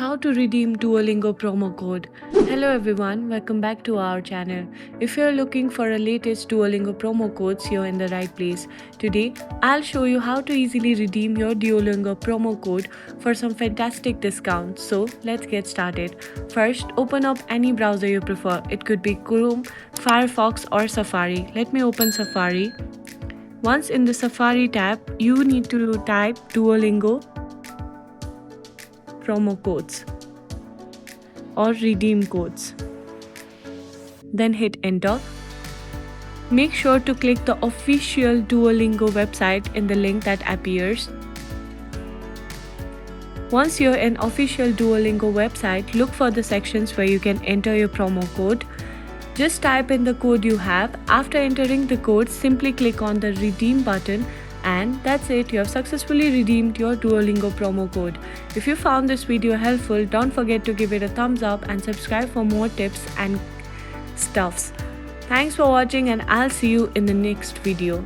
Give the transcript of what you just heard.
How to redeem Duolingo promo code. Hello everyone, welcome back to our channel. If you're looking for a latest Duolingo promo codes, you're in the right place. Today, I'll show you how to easily redeem your Duolingo promo code for some fantastic discounts. So let's get started. First, open up any browser you prefer. It could be Chrome, Firefox or Safari. Let me open Safari. Once in the Safari tab, you need to type Duolingo promo codes or redeem codes. Then hit enter. Make sure to click the official Duolingo website in the link that appears. Once you're in official Duolingo website, look for the sections where you can enter your promo code. Just type in the code you have. After entering the code, simply click on the redeem button and that's it, you have successfully redeemed your Duolingo promo code. If you found this video helpful, don't forget to give it a thumbs up and subscribe for more tips and stuffs. Thanks for watching and I'll see you in the next video.